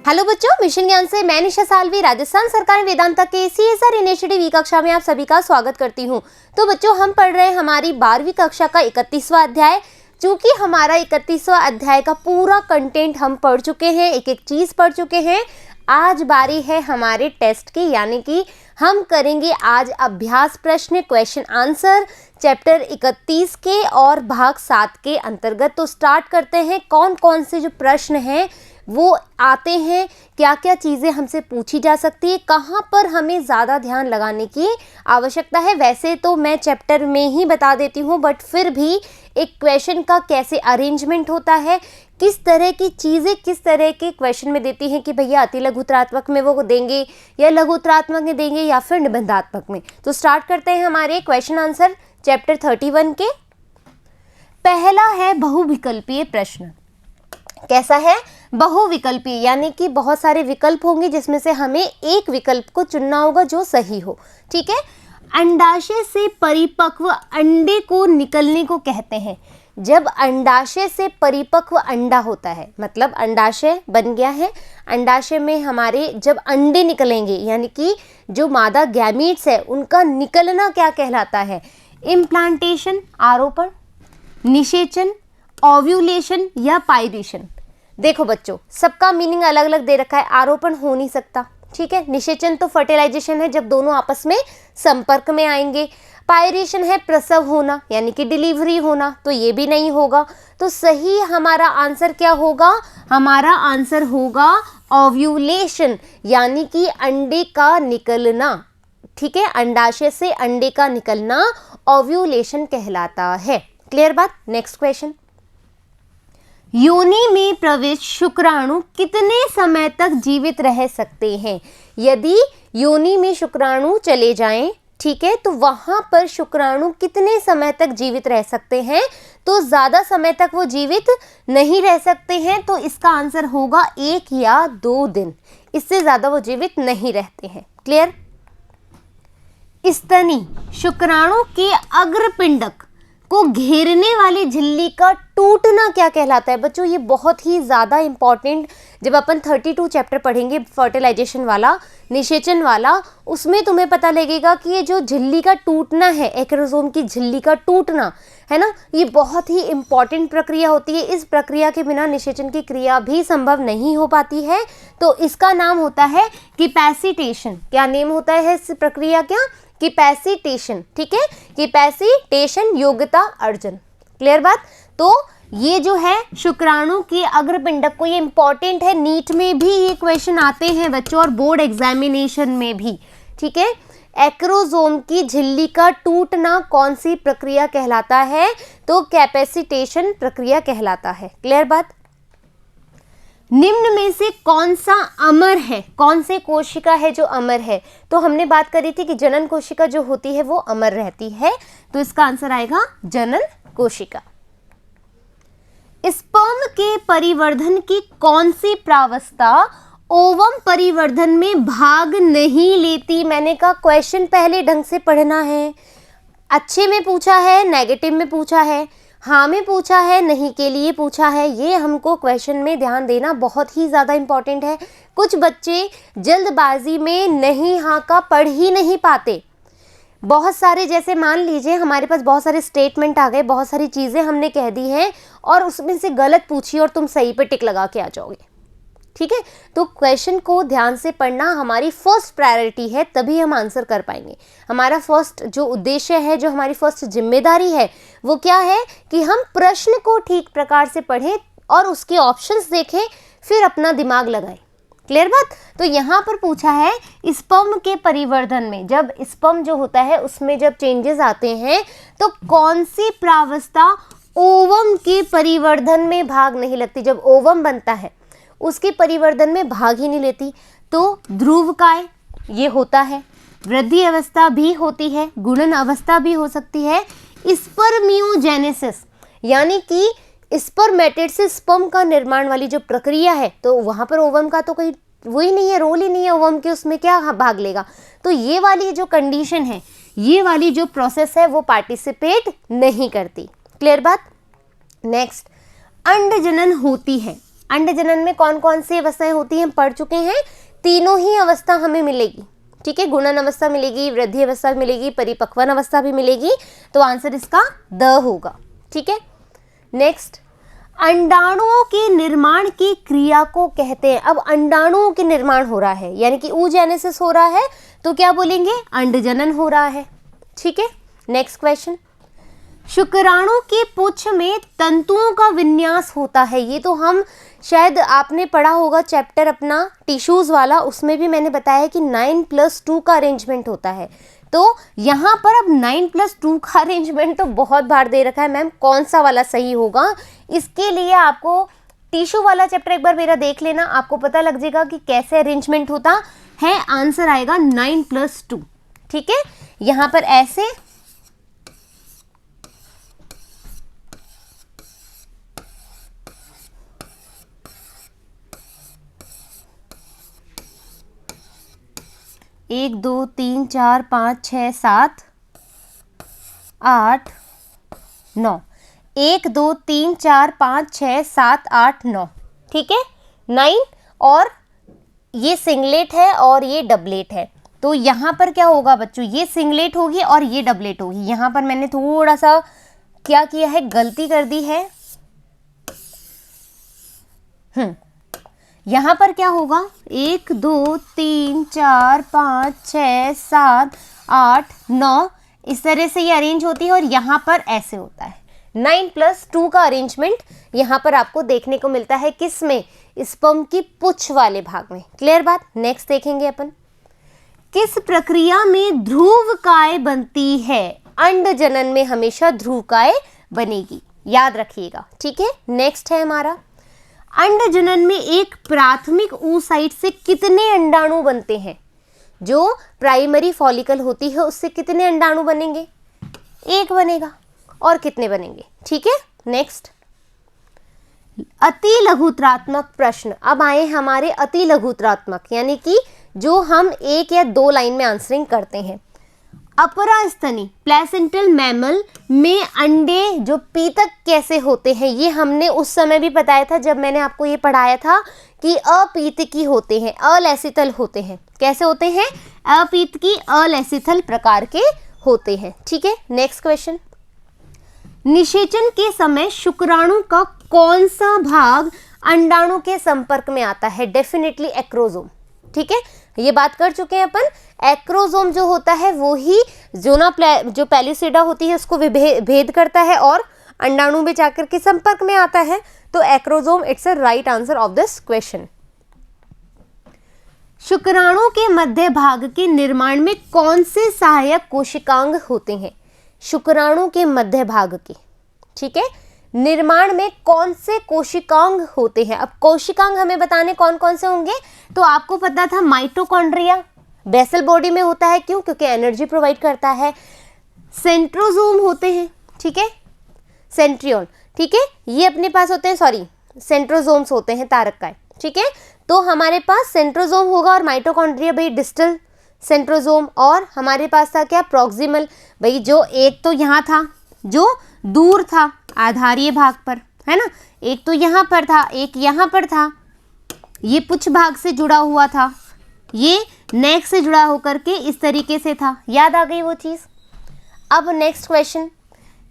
Hello बच्चों, mission ज्ञान से मैं निशा सालवी राजस्थान सरकार ने वेदांता के CSR इनिशिएटिव कक्षा में आप सभी का स्वागत करती हूँ। तो बच्चों, हम पढ़ रहे हैं हमारी 12वीं कक्षा का 31वां अध्याय। चूंकि हमारा 31वां अध्याय का पूरा कंटेंट हम पढ़ चुके हैं, एक एक चीज पढ़ चुके हैं। आज बारी है हमारे टेस्ट की, यानी कि हम करेंगे आज अभ्यास प्रश्न क्वेश्चन आंसर चैप्टर 31 के और भाग 7 के अंतर्गत। तो स्टार्ट करते हैं। कौन कौन से जो प्रश्न हैं वो आते हैं, क्या क्या चीज़ें हमसे पूछी जा सकती है, कहाँ पर हमें ज़्यादा ध्यान लगाने की आवश्यक्ता है। वैसे तो मैं चैप्टर में ही बता देती हूँ, बट फिर भी एक क्वेश्चन का कैसे अरेंजमेंट होता है, किस तरह की चीज़ें किस तरह के क्वेश्चन में देती हैं कि भैया अति लघुत्रात्मक में वो देंगे या लघुत्रात्मक में देंगे या फिर निबंधात्मक में। तो स्टार्ट करते हैं हमारे क्वेश्चन आंसर चैप्टर 31 के। पहला है बहुविकल्पीय प्रश्न। कैसा है? बहुविकल्पीय, यानी कि बहुत सारे विकल्प होंगे जिसमें से हमें एक विकल्प को चुनना होगा जो सही हो। ठीक है। अंडाशय से परिपक्व अंडे को निकलने को कहते हैं। जब अंडाशय से परिपक्व अंडा होता है, मतलब अंडाशय बन गया है, अंडाशय में हमारे जब अंडे निकलेंगे, यानी कि जो मादा गैमीट्स है उनका निकलना क्या कहलाता है? इम्प्लांटेशन आरोपण, निषेचन, ओव्यूलेशन या पाइरेशन। देखो बच्चों, सबका मीनिंग अलग अलग दे रखा है। आरोपण हो नहीं सकता, ठीक है। निषेचन तो फर्टिलाइजेशन है, जब दोनों आपस में संपर्क में आएंगे। पाइरेशन है प्रसव होना, यानी कि डिलीवरी होना, तो ये भी नहीं होगा। तो सही हमारा आंसर क्या होगा? हमारा आंसर होगा ओव्यूलेशन, यानी कि अंडे का निकलना। ठीक है, अंडाशय से अंडे का निकलना ओव्यूलेशन कहलाता है। क्लियर बात? Next question. योनि में प्रवेश शुक्राणु कितने समय तक जीवित रह सकते हैं? यदि योनि में शुक्राणु चले जाएं, ठीक है, तो वहां पर शुक्राणु कितने समय तक जीवित रह सकते हैं? तो ज्यादा समय तक वो जीवित नहीं रह सकते हैं, तो इसका आंसर होगा 1 या 2 दिन। इससे ज्यादा वो जीवित नहीं रहते हैं। क्लियर? स्तनी शुक्राणु के अग्रपिंडक को घेरने वाली झिल्ली का टूटना क्या कहलाता है? बच्चों, ये बहुत ही ज़्यादा इंपॉर्टेंट, जब अपन 32 चैप्टर पढ़ेंगे फर्टिलाइजेशन वाला, निषेचन वाला, उसमें तुम्हें पता लगेगा कि ये जो झिल्ली का टूटना है, एक्रोसोम की झिल्ली का टूटना है ना, ये बहुत ही इंपॉर्टेंट प्रक्रिया होती है। इस प्रक्रिया के बिना निषेचन की क्रिया भी संभव नहीं हो पाती है। तो इसका नाम होता है कैपेसिटेशन। क्या नेम होता है इस प्रक्रिया का? कैपेसिटेशन। ठीक है, कैपेसिटेशन योग्यता अर्जन। क्लियर बात? तो ये जो है शुक्राणु के अग्रपिंडक को, ये इंपॉर्टेंट है, नीट में भी ये क्वेश्चन आते हैं बच्चों और बोर्ड एग्जामिनेशन में भी। ठीक है, एक्रोसोम की झिल्ली का टूटना कौन सी प्रक्रिया कहलाता है? तो कैपेसिटेशन प्रक्रिया कहलाता है। क्लियर बात? निम्न में से कौन सा अमर है? कौन से कोशिका है जो अमर है? तो हमने बात करी थी कि जनन कोशिका जो होती है वो अमर रहती है, तो इसका आंसर आएगा जनन कोशिका। स्पर्म के परिवर्धन की कौन सी प्रावस्था ओवम परिवर्धन में भाग नहीं लेती? मैंने कहा क्वेश्चन पहले ढंग से पढ़ना है। अच्छे में पूछा है, नेगेटिव में पूछा है, हाँ में पूछा है, नहीं के लिए पूछा है, ये हमको क्वेश्चन में ध्यान देना बहुत ही ज़्यादा इंपॉर्टेंट है। कुछ बच्चे जल्दबाजी में नहीं हाँ का पढ़ ही नहीं पाते। बहुत सारे, जैसे मान लीजिए हमारे पास बहुत सारे स्टेटमेंट आ गए, बहुत सारी चीज़ें हमने कह दी हैं और उसमें से गलत पूछी और तुम सही पे टिक लगा के आ जाओगे। ठीक है, तो क्वेश्चन को ध्यान से पढ़ना हमारी फर्स्ट प्रायोरिटी है, तभी हम आंसर कर पाएंगे। हमारा फर्स्ट जो उद्देश्य है, जो हमारी फर्स्ट जिम्मेदारी है, वो क्या है कि हम प्रश्न को ठीक प्रकार से पढ़ें और उसके ऑप्शंस देखें, फिर अपना दिमाग लगाएं। क्लियर बात? तो यहाँ पर पूछा है स्पर्म के परिवर्धन में, जब स्पर्म जो होता है उसमें जब चेंजेस आते हैं, तो कौन सी प्रावस्था ओवम के परिवर्धन में भाग नहीं लगती? जब ओवम बनता है उसके परिवर्धन में भाग ही नहीं लेती। तो ध्रुवकाय ये होता है, वृद्धि अवस्था भी होती है, गुणन अवस्था भी हो सकती है, स्पर्मियोजेनेसिस यानी कि स्पर्मेटेड से स्पर्म का निर्माण वाली जो प्रक्रिया है, तो वहाँ पर ओवम का तो कोई वही नहीं है, रोल ही नहीं है ओवम के, उसमें क्या भाग लेगा? तो ये वाली जो कंडीशन है, ये वाली जो प्रोसेस है वो पार्टिसिपेट नहीं करती। क्लियर बात? नेक्स्ट, अंड जनन होती है। अंडजनन में कौन कौन सी अवस्थाएं होती हैं हम पढ़ चुके हैं, तीनों ही अवस्था हमें मिलेगी, ठीक है। गुणन अवस्था मिलेगी, वृद्धि अवस्था मिलेगी, परिपक्वन अवस्था भी मिलेगी, तो आंसर इसका द होगा, ठीक है। नेक्स्ट, अंडाणुओं के निर्माण की क्रिया को कहते हैं। अब अंडाणुओं के निर्माण हो रहा है यानी कि oogenesis हो रहा है, तो क्या बोलेंगे, अंडजनन हो रहा है, ठीक है। नेक्स्ट क्वेश्चन, शुक्राणु के पुच्छ में तंतुओं का विन्यास होता है। ये तो हम शायद आपने पढ़ा होगा चैप्टर अपना टिश्यूज वाला, उसमें भी मैंने बताया कि 9+2 का अरेंजमेंट होता है। तो यहाँ पर अब 9+2 का अरेंजमेंट तो बहुत बार दे रखा है मैम, कौन सा वाला सही होगा, इसके लिए आपको टिश्यू वाला चैप्टर एक बार मेरा देख लेना, आपको पता लग जाएगा कि कैसे अरेंजमेंट होता है। आंसर आएगा 9+2, ठीक है। यहाँ पर ऐसे, एक दो तीन चार पाँच 6 7 8 9, 1 2 3 4 5 6 7 8 9, ठीक है, 9। और ये सिंगलेट है और ये डबलेट है, तो यहाँ पर क्या होगा बच्चों, ये सिंगलेट होगी और ये डबलेट होगी। यहाँ पर मैंने थोड़ा सा क्या किया है, गलती कर दी है। यहाँ पर क्या होगा, 1 2 3 4 5 6 7 8 9, इस तरह से ये अरेंज होती है और यहाँ पर ऐसे होता है। 9+2 का अरेंजमेंट यहाँ पर आपको देखने को मिलता है, किस में, स्पर्म की पुच्छ वाले भाग में। क्लियर बात। नेक्स्ट देखेंगे अपन, किस प्रक्रिया में ध्रुवकाय बनती है। अंडजनन में हमेशा ध्रुवकाय बनेगी, याद रखिएगा, ठीक है। नेक्स्ट है हमारा, अंडजनन में एक प्राथमिक oocyte से कितने अंडाणु बनते हैं। जो प्राइमरी फॉलिकल होती है उससे कितने अंडाणु बनेंगे, एक बनेगा। और कितने बनेंगे, ठीक है। नेक्स्ट, अति लघुत्रात्मक प्रश्न। अब आए हमारे अति लघुत्रात्मक, यानी कि जो हम 1 या 2 लाइन में आंसरिंग करते हैं। अपरास्तनी प्लेसेंटल मैमल में अंडे जो पीतक कैसे होते हैं, ये हमने उस समय भी बताया था जब मैंने आपको ये पढ़ाया था कि अपीतकी होते हैं, अलेसिथल होते हैं। कैसे होते हैं, अपीतकी अलेसिथल प्रकार के होते हैं, ठीक है। नेक्स्ट क्वेश्चन, निषेचन के समय शुक्राणु का कौन सा भाग अंडाणु के संपर्क में आता है। डेफिनेटली एक्रोसोम, ठीक है, ये बात कर चुके हैं अपन। एक्रोसोम जो होता है वो ही जो पैलिसेडा होती है उसको भेद करता है और अंडाणु में जाकर के संपर्क में आता है, तो acrosome it's a right answer of this question. शुक्राणु के मध्य भाग के निर्माण में कौन से सहायक कोशिकांग होते हैं। शुक्राणु के मध्य भाग के, ठीक है, निर्माण में कौन से कोशिकांग होते हैं। अब कोशिकांग हमें बताने कौन कौन से होंगे, तो आपको पता था माइटोकॉन्ड्रिया बेसल बॉडी में होता है, क्यों, क्योंकि एनर्जी प्रोवाइड करता है। सेंट्रोजोम होते हैं, ठीक है, सेंट्रियोन, ठीक है, ये अपने पास होते हैं, सॉरी सेंट्रोजोम्स होते हैं तारककाय, ठीक है। तो हमारे पास सेंट्रोजोम होगा और माइटोकॉन्ड्रिया भाई डिस्टल सेंट्रोजोम, और हमारे पास था क्या, प्रॉक्सिमल, भाई जो एक तो यहाँ था जो दूर था आधारीय भाग पर, है ना, एक तो यहाँ पर था, एक यहाँ पर था, ये पुच्छ भाग से जुड़ा हुआ था, ये नेक से जुड़ा होकर के इस तरीके से था। याद आ गई वो चीज़। अब नेक्स्ट क्वेश्चन,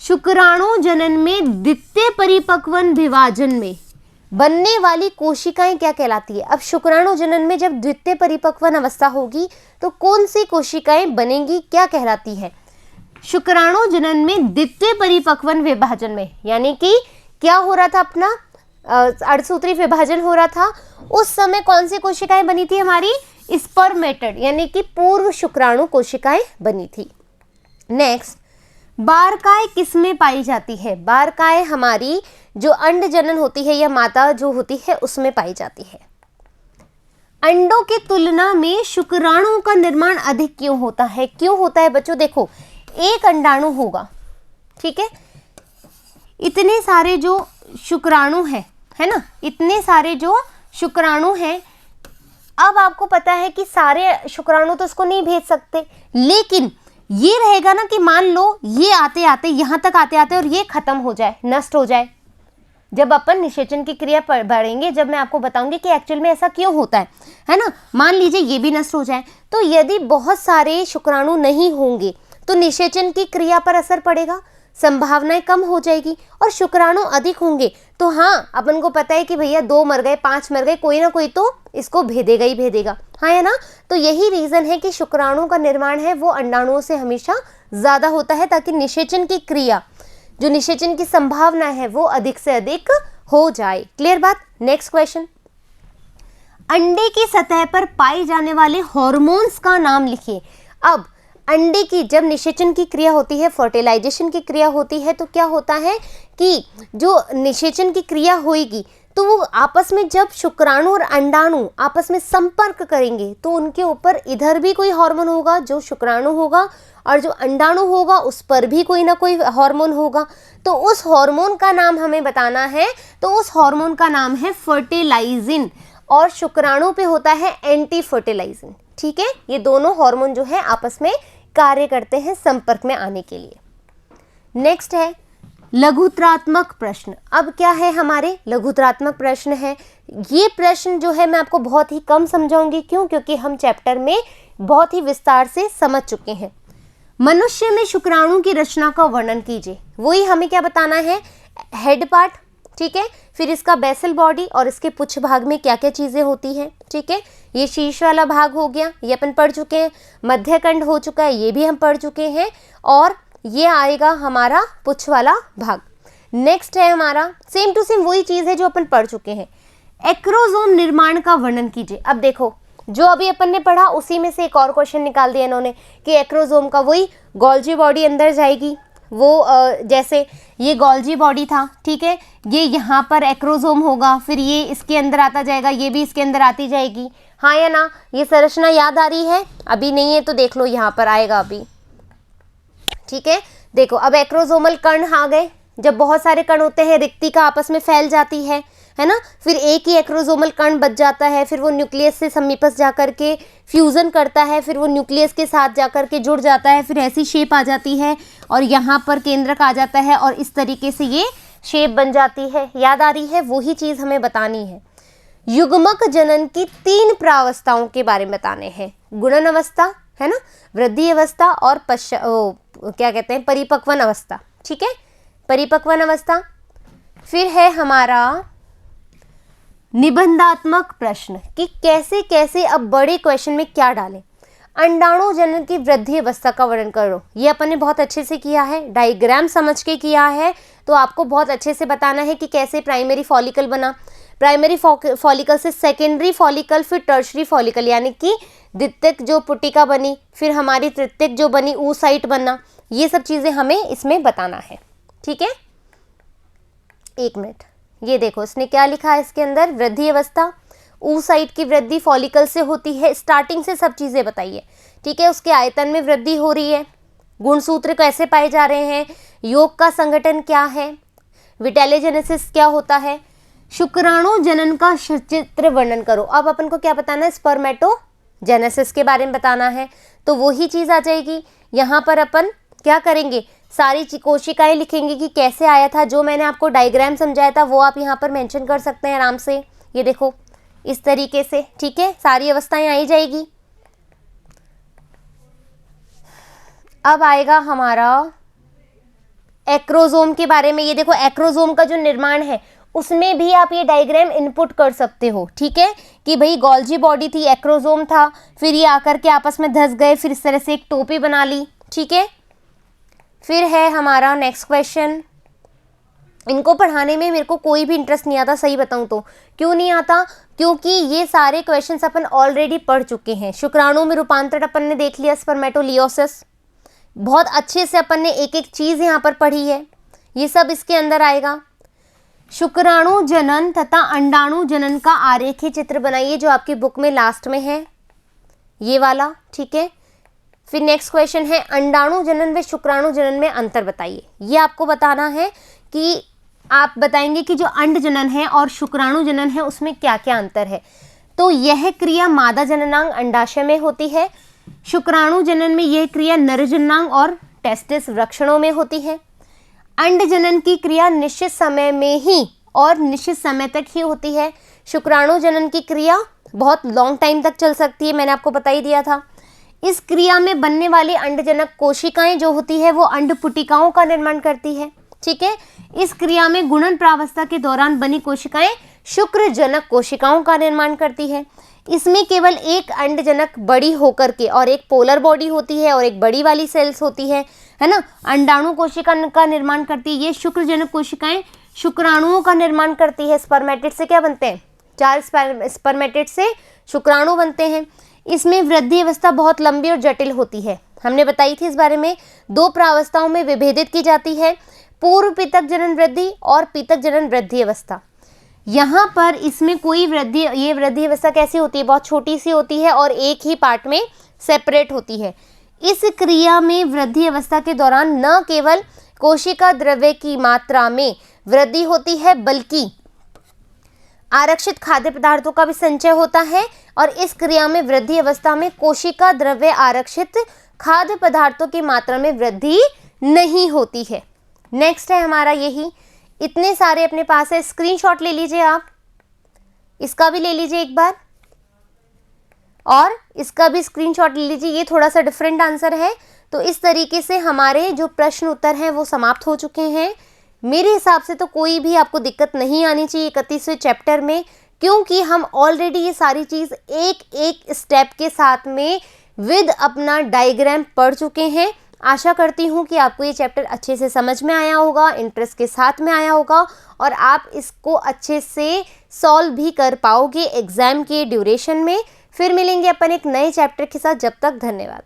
शुक्राणु जनन में द्वितीय परिपक्वन विभाजन में बनने वाली कोशिकाएं क्या कहलाती है। अब शुक्राणु जनन में जब द्वितीय परिपक्वन अवस्था होगी तो कौन सी कोशिकाएं बनेंगी, क्या कहलाती है। शुक्राणु जनन में द्वितीय परिपक्वन विभाजन में, यानी कि क्या हो रहा था, अपना अर्धसूत्री विभाजन हो रहा था, उस समय कौन सी कोशिकाएं बनी थी, हमारी स्पर्मेटेड यानी कि पूर्व शुक्राणु कोशिकाएं बनी थी। नेक्स्ट, बारकाय किसमें पाई जाती है। बारकाय हमारी जो अंड जनन होती है या माता जो होती है उसमें पाई जाती है। अंडों की तुलना में शुक्राणु का निर्माण अधिक क्यों होता है। क्यों होता है बच्चों, देखो एक अंडाणु होगा, ठीक है, इतने सारे जो शुक्राणु है ना, इतने सारे जो शुक्राणु हैं। अब आपको पता है कि सारे शुक्राणु तो इसको नहीं भेज सकते, लेकिन ये रहेगा ना कि मान लो ये आते आते यहाँ तक आते आते और ये खत्म हो जाए, नष्ट हो जाए, जब अपन निषेचन की क्रिया बढ़ेंगे, जब मैं आपको बताऊंगी कि एक्चुअल में ऐसा क्यों होता है ना। मान लीजिए ये भी नष्ट हो जाए, तो यदि बहुत सारे शुक्राणु नहीं होंगे तो निषेचन की क्रिया पर असर पड़ेगा, संभावनाएं कम हो जाएगी। और शुक्राणु अधिक होंगे तो हाँ, अपन को पता है कि भैया 2 मर गए, 5 मर गए, कोई ना कोई तो इसको भेदेगा ही भेदेगा, हाँ है ना। तो यही रीजन है कि शुक्राणु का निर्माण है वो अंडाणुओं से हमेशा ज्यादा होता है, ताकि निषेचन की क्रिया, जो निषेचन की संभावना है वो अधिक से अधिक हो जाए। क्लियर बात। नेक्स्ट क्वेश्चन, अंडे की सतह पर पाए जाने वाले हॉर्मोन्स का नाम लिखिए। अब अंडे की जब निषेचन की क्रिया होती है, फर्टिलाइजेशन की क्रिया होती है, तो क्या होता है कि जो निषेचन की क्रिया होगी तो वो आपस में, जब शुक्राणु और अंडाणु आपस में संपर्क करेंगे तो उनके ऊपर इधर भी कोई हार्मोन होगा जो शुक्राणु होगा, और जो अंडाणु होगा उस पर भी कोई ना कोई हार्मोन होगा। तो उस हार्मोन का नाम हमें बताना है, तो उस हार्मोन का नाम है फर्टिलाइजिन, और शुक्राणु पे होता है एंटी फर्टिलाइजिन। ठीक है, ये दोनों हार्मोन जो है आपस में कार्य करते हैं संपर्क में आने के लिए। नेक्स्ट है लघुत्रात्मक प्रश्न। अब क्या है हमारे लघुत्रात्मक प्रश्न है। ये प्रश्न जो है मैं आपको बहुत ही कम समझाऊंगी, क्यों, क्योंकि हम चैप्टर में बहुत ही विस्तार से समझ चुके हैं। मनुष्य में शुक्राणु की रचना का वर्णन कीजिए। वही हमें क्या बताना है, हेड पार्ट, ठीक है, फिर इसका बेसल बॉडी और इसके पुच्छ भाग में क्या क्या चीजें होती हैं। ठीक है, ये शीर्ष वाला भाग हो गया, ये अपन पढ़ चुके हैं। मध्यकंड हो चुका है, ये भी हम पढ़ चुके हैं। और ये आएगा हमारा पुच्छ वाला भाग। नेक्स्ट है हमारा सेम टू सेम वही चीज है जो अपन पढ़ चुके हैं। एक्रोसोम निर्माण का वर्णन कीजिए। अब देखो, जो अभी अपन ने पढ़ा उसी में से एक और क्वेश्चन निकाल दिया इन्होंने कि एक्रोसोम का वही गोल्जी बॉडी अंदर जाएगी, वो जैसे ये गोल्जी बॉडी था, ठीक है, ये यहाँ पर एक्रोसोम होगा, फिर ये इसके अंदर आता जाएगा, ये भी इसके अंदर आती जाएगी, हाँ या ना। ये संरचना याद आ रही है? अभी नहीं है तो देख लो, यहाँ पर आएगा अभी। ठीक है, देखो अब एक्रोसोमल कण आ गए। जब बहुत सारे कण होते हैं, रिक्तिका आपस में फैल जाती है ना, फिर एक ही एक्रोसोमल कण बच जाता है, फिर वो न्यूक्लियस से समीपस्थ जाकर के फ्यूजन करता है, फिर वो न्यूक्लियस के साथ जाकर के जुड़ जाता है, फिर ऐसी शेप आ जाती है और यहाँ पर केंद्रक आ जाता है और इस तरीके से ये शेप बन जाती है। याद आ रही है? वही चीज हमें बतानी है। युग्मक जनन की 3 प्रावस्थाओं के बारे में बताने हैं। गुणन अवस्था है ना, वृद्धि अवस्था और क्या कहते हैं, परिपक्वन अवस्था। ठीक है, परिपक्वन अवस्था। फिर है हमारा निबंधात्मक प्रश्न कि कैसे कैसे अब बड़े क्वेश्चन में क्या डालें। अंडाणु जनन की वृद्धि अवस्था का वर्णन करो। ये अपन ने बहुत अच्छे से किया है, डायग्राम समझ के किया है, तो आपको बहुत अच्छे से बताना है कि कैसे प्राइमरी फॉलिकल बना, प्राइमरी फॉलिकल से सेकेंडरी फॉलिकल, फिर टर्शरी फॉलिकल यानी कि द्वितीयक जो पुटिका बनी, फिर हमारी तृतीयक जो बनी oocyte बनना, ये सब चीज़ें हमें इसमें बताना है। ठीक है, 1 मिनट, ये देखो इसने क्या लिखा है इसके अंदर, वृद्धि अवस्था, oocyte की वृद्धि फॉलिकल से होती है। स्टार्टिंग से सब चीज़ें बताइए। ठीक है, उसके आयतन में वृद्धि हो रही है, गुणसूत्र कैसे पाए जा रहे हैं, योग का संगठन क्या है, विटेलोजेनेसिस क्या होता है, शुक्राणु जनन का सचित्र वर्णन करो। अब अपन को क्या बताना है, स्पर्मेटोजेनेसिस के बारे में बताना है, तो वही चीज़ आ जाएगी। यहाँ पर अपन क्या करेंगे, सारी कोशिकाएं लिखेंगे कि कैसे आया था। जो मैंने आपको डायग्राम समझाया था वो आप यहाँ पर मेंशन कर सकते हैं आराम से। ये देखो इस तरीके से, ठीक है, सारी अवस्थाएं आई जाएगी। अब आएगा हमारा एक्रोसोम के बारे में। ये देखो एक्रोसोम का जो निर्माण है उसमें भी आप ये डायग्राम इनपुट कर सकते हो। ठीक है, कि भाई गोल्जी बॉडी थी, एक्रोसोम था, फिर ये आकर के आपस में धस गए, फिर इस तरह से एक टोपी बना ली। ठीक है, फिर है हमारा नेक्स्ट क्वेश्चन। इनको पढ़ाने में मेरे को कोई भी इंटरेस्ट नहीं आता, सही बताऊं तो। क्यों नहीं आता? क्योंकि ये सारे क्वेश्चंस अपन ऑलरेडी पढ़ चुके हैं। शुक्राणु में रूपांतरण अपन ने देख लिया, स्पर्मेटोलियोसिस, बहुत अच्छे से अपन ने एक एक चीज़ यहाँ पर पढ़ी है, ये सब इसके अंदर आएगा। शुक्राणु जनन तथा अंडाणु जनन का आरेखीय चित्र बनाइए, जो आपकी बुक में लास्ट में है, ये वाला। ठीक है, फिर नेक्स्ट क्वेश्चन है अंडाणु जनन व शुक्राणु जनन में अंतर बताइए। ये आपको बताना है कि आप बताएंगे कि जो अंड जनन है और शुक्राणु जनन है उसमें क्या क्या अंतर है। तो यह क्रिया मादा जननांग अंडाशय में होती है, शुक्राणु जनन में यह क्रिया नर जननांग और टेस्टिस वृषणों में होती है। अंड जनन की क्रिया निश्चित समय में ही और निश्चित समय तक ही होती है। शुक्राणु जनन की क्रिया बहुत लॉन्ग टाइम तक चल सकती है, मैंने आपको बता ही दिया था। इस क्रिया में बनने वाली अंडजनक कोशिकाएं जो होती है वो अंडपुटिकाओं का निर्माण करती है। ठीक है, इस क्रिया में गुणन प्रावस्था के दौरान बनी कोशिकाएं शुक्रजनक कोशिकाओं का निर्माण करती है। इसमें केवल एक अंडजनक बड़ी होकर के और एक पोलर बॉडी होती है और एक बड़ी वाली सेल्स होती है ना। अंडाणु कोशिका का निर्माण करती है। ये शुक्रजनक कोशिकाएं शुक्राणुओं का निर्माण करती है। स्पर्मेटिड से क्या बनते हैं? 4 स्पर्मेटिड से शुक्राणु बनते हैं। इसमें वृद्धि अवस्था बहुत लंबी और जटिल होती है, हमने बताई थी इस बारे में। 2 प्रावस्थाओं में विभेदित की जाती है, पूर्व पीतक जनन वृद्धि और पीतक जनन वृद्धि अवस्था। यहाँ पर इसमें कोई वृद्धि, ये वृद्धि अवस्था कैसी होती है? बहुत छोटी सी होती है और एक ही पार्ट में सेपरेट होती है। इस क्रिया में वृद्धि अवस्था के दौरान न केवल कोशिका द्रव्य की मात्रा में वृद्धि होती है बल्कि आरक्षित खाद्य पदार्थों का भी संचय होता है। और इस क्रिया में वृद्धि अवस्था में कोशिका द्रव्य आरक्षित खाद्य पदार्थों की मात्रा में वृद्धि नहीं होती है। नेक्स्ट है हमारा यही, इतने सारे अपने पास है, स्क्रीनशॉट ले लीजिए आप, इसका भी ले लीजिए एक बार और इसका भी स्क्रीनशॉट ले लीजिए। ये थोड़ा सा डिफरेंट आंसर है। तो इस तरीके से हमारे जो प्रश्न उत्तर हैं वो समाप्त हो चुके हैं। मेरे हिसाब से तो कोई भी आपको दिक्कत नहीं आनी चाहिए 31वें चैप्टर में, क्योंकि हम ऑलरेडी ये सारी चीज़ एक एक स्टेप के साथ में विद अपना डायग्राम पढ़ चुके हैं। आशा करती हूँ कि आपको ये चैप्टर अच्छे से समझ में आया होगा, इंटरेस्ट के साथ में आया होगा और आप इसको अच्छे से सॉल्व भी कर पाओगे एग्जाम के ड्यूरेशन में। फिर मिलेंगे अपन एक नए चैप्टर के साथ, जब तक धन्यवाद।